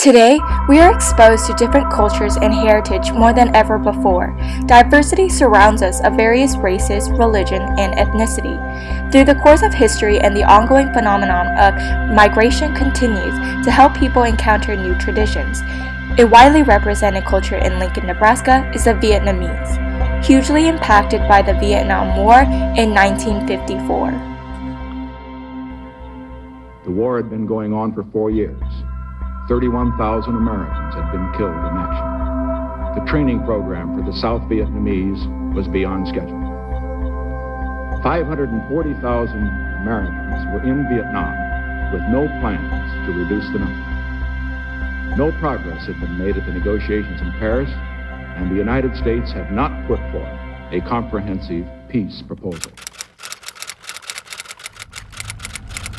Today, we are exposed to different cultures and heritage more than ever before. Diversity surrounds us of various races, religion, and ethnicity. Through the course of history and the ongoing phenomenon of migration continues to help people encounter new traditions. A widely represented culture in Lincoln, Nebraska is the Vietnamese, hugely impacted by the Vietnam War in 1954. The war had been going on for 4 years. 31,000 Americans had been killed in action. The training program for the South Vietnamese was beyond schedule. 540,000 Americans were in Vietnam with no plans to reduce the number. No progress had been made at the negotiations in Paris, and the United States had not put forth a comprehensive peace proposal.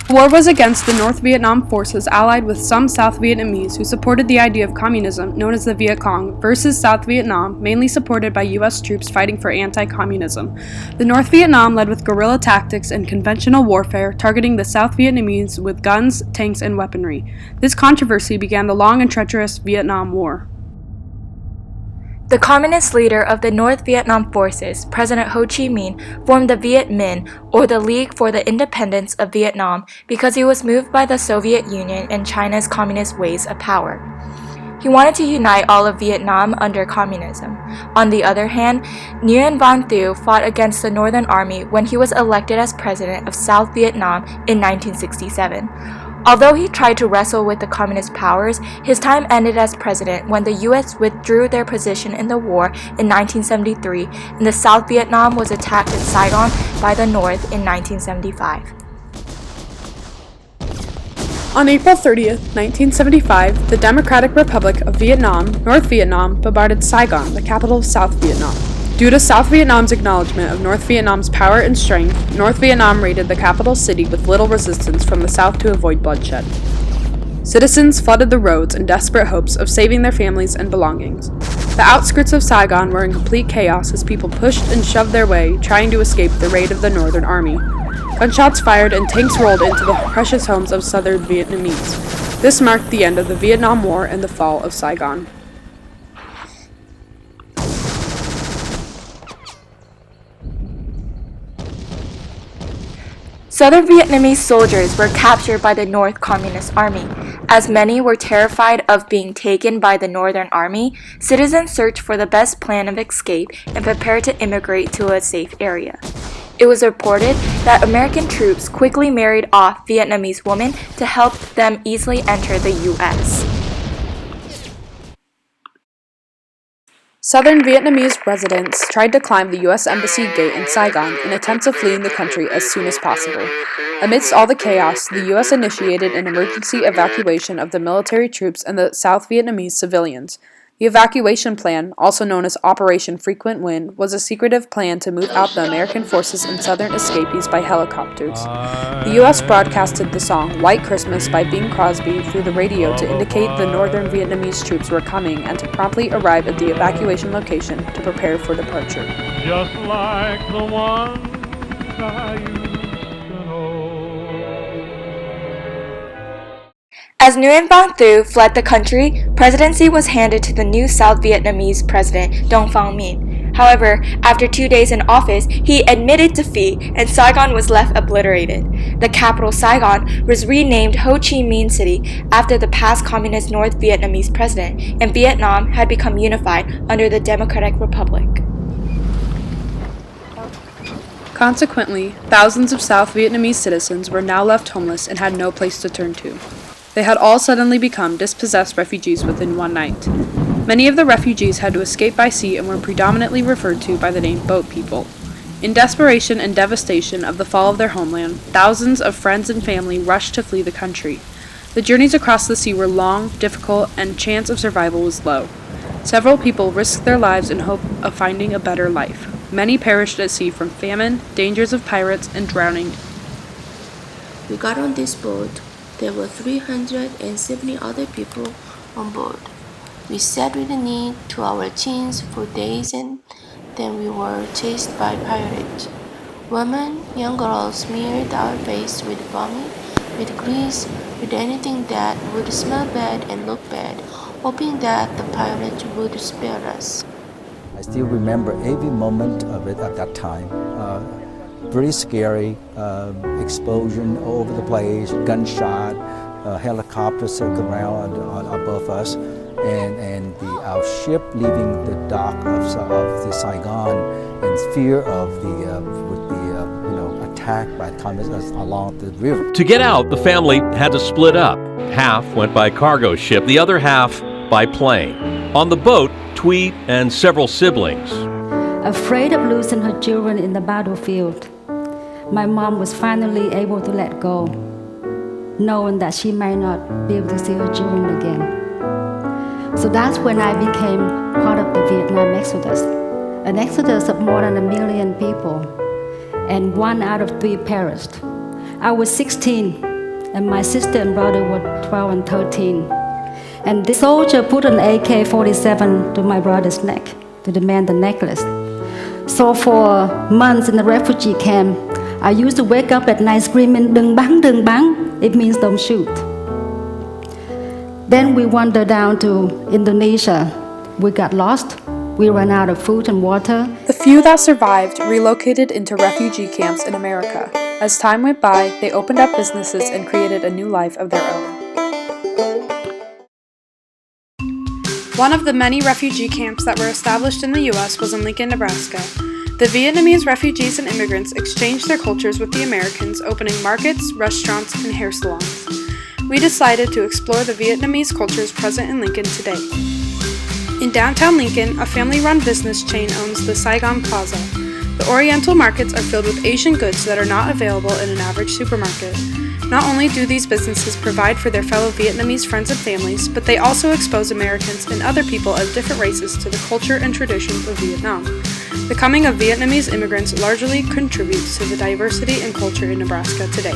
The war was against the North Vietnam forces allied with some South Vietnamese who supported the idea of communism known as the Viet Cong versus South Vietnam, mainly supported by U.S. troops fighting for anti-communism. The North Vietnam led with guerrilla tactics and conventional warfare, targeting the South Vietnamese with guns, tanks, and weaponry. This controversy began the long and treacherous Vietnam War. The communist leader of the North Vietnam forces, President Ho Chi Minh, formed the Viet Minh, or the League for the Independence of Vietnam, because he was moved by the Soviet Union and China's communist ways of power. He wanted to unite all of Vietnam under communism. On the other hand, Nguyen Van Thieu fought against the Northern Army when he was elected as president of South Vietnam in 1967. Although he tried to wrestle with the communist powers, his time ended as president when the U.S. withdrew their position in the war in 1973 and the South Vietnam was attacked in Saigon by the North in 1975. On April 30th, 1975, the Democratic Republic of Vietnam, North Vietnam, bombarded Saigon, the capital of South Vietnam. Due to South Vietnam's acknowledgement of North Vietnam's power and strength, North Vietnam raided the capital city with little resistance from the south to avoid bloodshed. Citizens flooded the roads in desperate hopes of saving their families and belongings. The outskirts of Saigon were in complete chaos as people pushed and shoved their way, trying to escape the raid of the Northern Army. Gunshots fired and tanks rolled into the precious homes of Southern Vietnamese. This marked the end of the Vietnam War and the fall of Saigon. Southern Vietnamese soldiers were captured by the North Communist Army. As many were terrified of being taken by the Northern Army, citizens searched for the best plan of escape and prepared to immigrate to a safe area. It was reported that American troops quickly married off Vietnamese women to help them easily enter the U.S. Southern Vietnamese residents tried to climb the U.S. Embassy gate in Saigon in attempts of fleeing the country as soon as possible. Amidst all the chaos, the U.S. initiated an emergency evacuation of the military troops and the South Vietnamese civilians. The evacuation plan, also known as Operation Frequent Wind, was a secretive plan to move out the American forces and Southern escapees by helicopters. The U.S. broadcasted the song White Christmas by Bing Crosby through the radio to indicate the Northern Vietnamese troops were coming and to promptly arrive at the evacuation location to prepare for departure. Just like the ones I used to know. As Nguyen Van Thieu fled the country, presidency was handed to the new South Vietnamese president, Dong Phang Minh. However, after 2 days in office, he admitted defeat and Saigon was left obliterated. The capital, Saigon, was renamed Ho Chi Minh City after the past communist North Vietnamese president, and Vietnam had become unified under the Democratic Republic. Consequently, thousands of South Vietnamese citizens were now left homeless and had no place to turn to. They had all suddenly become dispossessed refugees within one night. Many of the refugees had to escape by sea and were predominantly referred to by the name boat people. In desperation and devastation of the fall of their homeland, thousands of friends and family rushed to flee the country. The journeys across the sea were long, difficult, and chance of survival was low. Several people risked their lives in hope of finding a better life. Many perished at sea from famine, dangers of pirates, and drowning. We got on this boat. There were 370 other people on board. We sat with the knee to our chins for days and then we were chased by pirates. Women, young girls smeared our face with vomit with grease, with anything that would smell bad and look bad, hoping that the pirates would spare us. I still remember every moment of it at that time. Pretty scary, explosion all over the place, gunshot, helicopters circling around above us, and our ship leaving the dock of the Saigon in fear of would be attacked by the communists along the river. To get out, the family had to split up. Half went by cargo ship, the other half by plane. On the boat, Tweet and several siblings. Afraid of losing her children in the battlefield, my mom was finally able to let go, knowing that she might not be able to see her children again. So that's when I became part of the Vietnam exodus, an exodus of more than 1 million people, and 1 out of 3 perished. I was 16, and my sister and brother were 12 and 13. And the soldier put an AK-47 to my brother's neck to demand the necklace. So for months in the refugee camp, I used to wake up at night screaming, "Đừng bắn, đừng bắn." It means don't shoot. Then we wandered down to Indonesia. We got lost. We ran out of food and water. The few that survived relocated into refugee camps in America. As time went by, they opened up businesses and created a new life of their own. One of the many refugee camps that were established in the U.S. was in Lincoln, Nebraska. The Vietnamese refugees and immigrants exchanged their cultures with the Americans, opening markets, restaurants, and hair salons. We decided to explore the Vietnamese cultures present in Lincoln today. In downtown Lincoln, a family-run business chain owns the Saigon Plaza. The Oriental markets are filled with Asian goods that are not available in an average supermarket. Not only do these businesses provide for their fellow Vietnamese friends and families, but they also expose Americans and other people of different races to the culture and traditions of Vietnam. The coming of Vietnamese immigrants largely contributes to the diversity and culture in Nebraska today.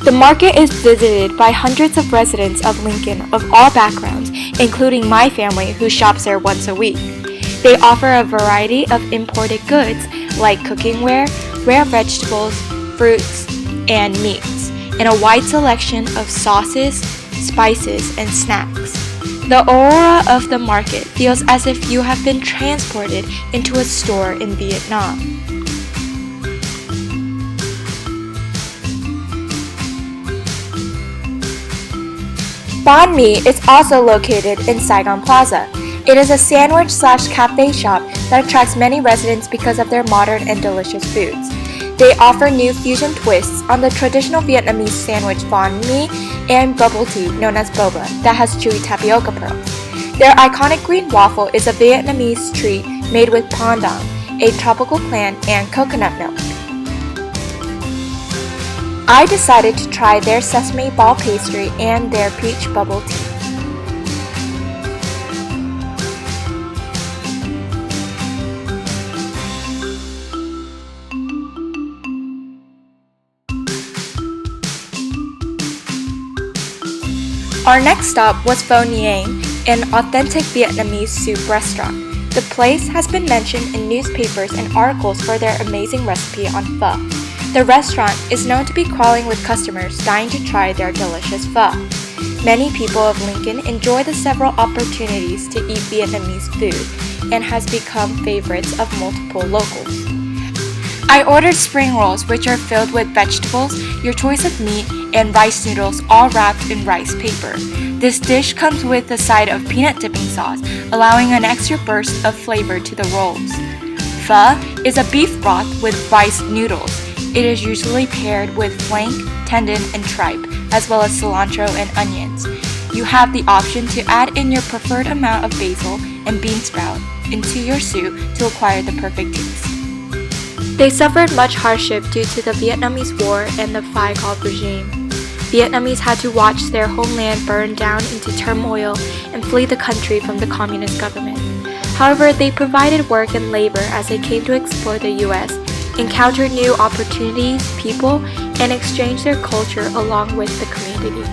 The market is visited by hundreds of residents of Lincoln of all backgrounds, including my family who shops there once a week. They offer a variety of imported goods like cookingware, rare vegetables, fruits, and meats, and a wide selection of sauces, spices, and snacks. The aura of the market feels as if you have been transported into a store in Vietnam. Banh Mi is also located in Saigon Plaza. It is a sandwich/cafe shop that attracts many residents because of their modern and delicious foods. They offer new fusion twists on the traditional Vietnamese sandwich banh mi and bubble tea known as boba that has chewy tapioca pearls. Their iconic green waffle is a Vietnamese treat made with pandang, a tropical plant, and coconut milk. I decided to try their sesame ball pastry and their peach bubble tea. Our next stop was Pho Nhang, an authentic Vietnamese soup restaurant. The place has been mentioned in newspapers and articles for their amazing recipe on pho. The restaurant is known to be crawling with customers dying to try their delicious pho. Many people of Lincoln enjoy the several opportunities to eat Vietnamese food and has become favorites of multiple locals. I ordered spring rolls, which are filled with vegetables, your choice of meat, and rice noodles all wrapped in rice paper. This dish comes with a side of peanut dipping sauce, allowing an extra burst of flavor to the rolls. Pho is a beef broth with rice noodles. It is usually paired with flank, tendon, and tripe, as well as cilantro and onions. You have the option to add in your preferred amount of basil and bean sprout into your soup to acquire the perfect taste. They suffered much hardship due to the Vietnamese War and the Phi Cop regime. Vietnamese had to watch their homeland burn down into turmoil and flee the country from the communist government. However, they provided work and labor as they came to explore the U.S., encountered new opportunities, people, and exchanged their culture along with the community.